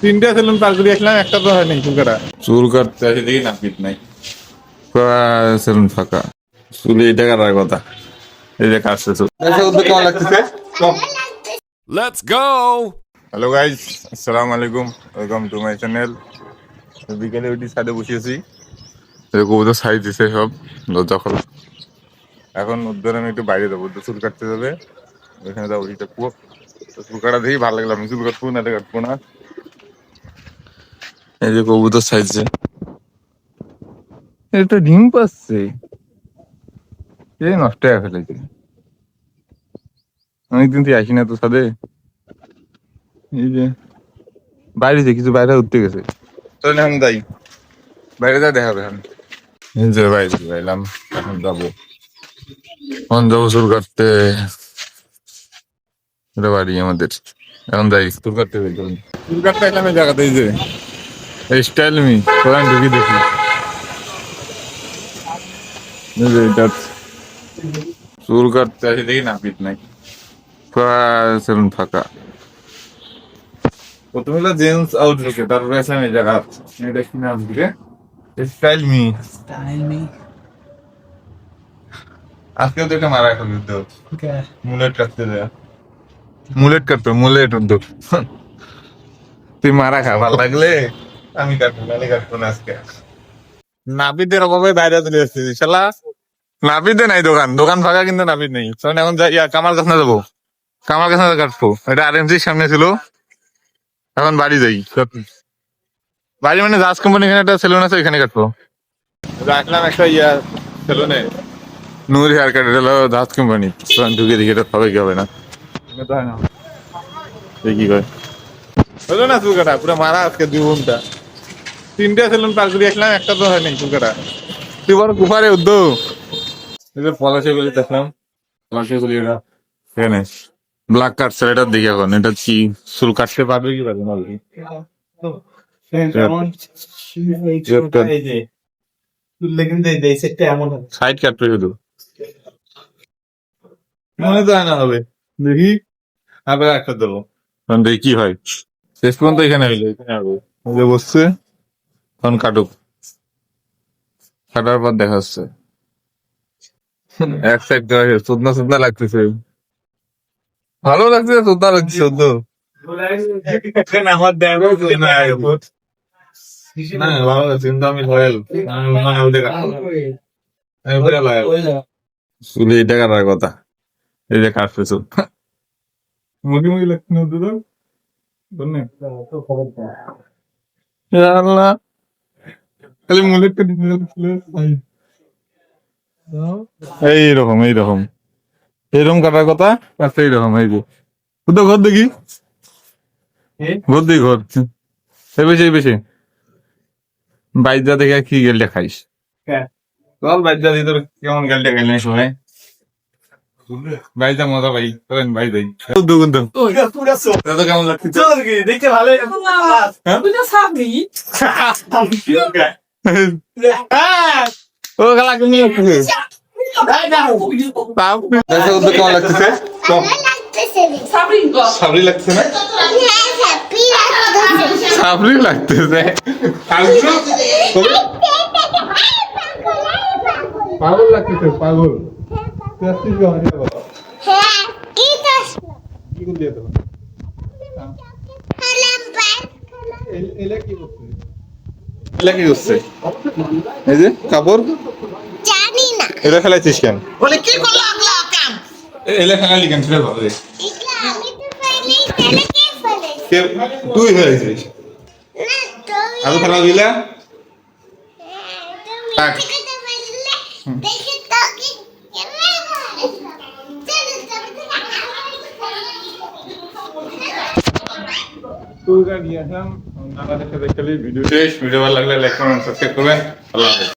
তিনটা সেলুন পার করে আসলাম, একটা তো হয়নি চুল কাটা। চুল কাটতে আসি দেখি নাপিত নাই, সেলুন ফাঁকা। চুলে এটা কাটার কথা, এই যে কাটছে চুল। কেমন লাগতেছে? Let's go! হ্যালো গাইজ, আসসালামু আলাইকুম, ওয়েলকাম টু মাই চ্যানেল। বিকেলে উঠি ছাদে বসিয়েছি, কবুতর সাইজ দিছে সব দরজা খোলা। এখন ওদের আমি একটু বাইরে যাবো, চুল কাটতে যাবে, ওইখানে যাবো দেখবো। চুল কাটা দেখি ভালো লাগলাম, চুল কাটবো না কাটবো না। এই যে কবুতর সাইজে এটা ডিম পাচ্ছে, এই নষ্ট হয়ে ফেলেছে। অনেকদিন থেকে আসি না তো ছাদে। এই যে বাইরে যে কিছু বাইরে উঠতে গেছে, চলেন এখন যাই, বাইরে যা দেখাবে এখন। এই যে বাইরে যাইলাম, এখন যাবো, এখন যাবো চুল কাটতে। এটা বাড়ি আমাদের, এখন যাই চুল কাটতে যাই। চলুন চুল কাটতে এলাম এই জায়গাতে, এই যে স্টাইল মি চলেন ঢুকি দেখি। এই যে এটা চুল কাটতে আসি দেখি নাপিত নাই, সেলুন ফাঁকা। প্রথমে হলো জেন্টস আউটলুকে, তারপরে আসলাম এই জায়গা। এটা কি নাম দিলে? Style me. আজকেও তো একটা মারা এখন উদ্যোগ, মুলেট কাটতে দেয়া, মুলেট কাটবে, মুলেট উদ্যোগ। তুই মারা খা, ভাল লাগলে আমি কাটবো, নালে কাটবো না আজকে। নাপিতের অভাবে বাইরে চলে এসেছি শালা, নাপিতে নাই, দোকান দোকান ফাঁকা কিন্তু নাপিত নেই। তখন এখন যাই কামাল কাছে যাবো, কামাল কাছে কাটবো। এটা আরএমসির সামনে ছিল, এখন বাড়ি যাই। বাড়ি মানে জাজ কোম্পানি, এখানে একটা সেলুন আছে, এখানে কাটবো। রাখলাম একটা সেলুনে, নূর হেয়ার কাট, এটা হলো জাজ কোম্পানি। ঢুকে দেখি এটা হবে কি হবে না, কি করে হলো না চুল কাটা পুরো মারা। আজকে 2 ঘন্টা, তিনটা সেলুন পার করে আসলাম, একটা তো হয়নি চুল কাটা। তুই বড় কুফারে উদ্যোগ। পলাশে গুলি দেখলাম, পলাশে গুলি এটা এখানে ব্ল্যাক কাট ছেলেটার দিকে। এখন এটা কি চুল কাটতে পারবে কি পারবে না? সাইড কাটবে শুধু, মনে তো হয় না হবে, দেখি আবার একটা দেবো, দেখি কি হয়। শেষ পর্যন্ত এখানে হইলো, এখানে হবে বসছে। তখন কাটুক, কাটার পর দেখা যাচ্ছে। এক সাইড চোদনা চোদনা লাগতেছে, ভালো লাগছে, চোদনা লাগছে চোদ্দ। না ভালো লাগছে, কিন্তু আমি লয়াল, চুলে এটা কাটার কথা, এই যে কাটছে চুল। মুখে মুখে লাগছে না তো, আল্লাহ খালি মুলেট কেটে এইরকম এইরকম এইরকম কাটার কথা। আচ্ছা এইরকম, এই যে তো ঘর দেখি, ঘর দেখি ঘর, এই বেশি বেশি বাইজা দেখে কি গেলটা খাইস। চল বাইজা দিই, তোর কেমন গেলটা খাইল নাই সবাই, বাইজা মজা পাই, চলেন বাই যাই। কিন্তু তো কেমন লাগছে দেখতে, ভালো ও খেলা তুমি কেমন লাগতেছে? সাবরি লাগছে না, সাবরি লাগতেছে, পাগল লাগতেছে, পাগল। কি করছে এই যে কাপড়, এটা ফেলাইছিস কেন? এলে ফেলালি কেন? ফেলে ভালো, তুই ফেলাইছিস, আমি ফেলা দিলা। ভিডিও শেষ, ভিডিও ভালো লাগলে লাইক কমেন্ট সাবস্ক্রাইব করবেন। আল্লাহ হাফেজ।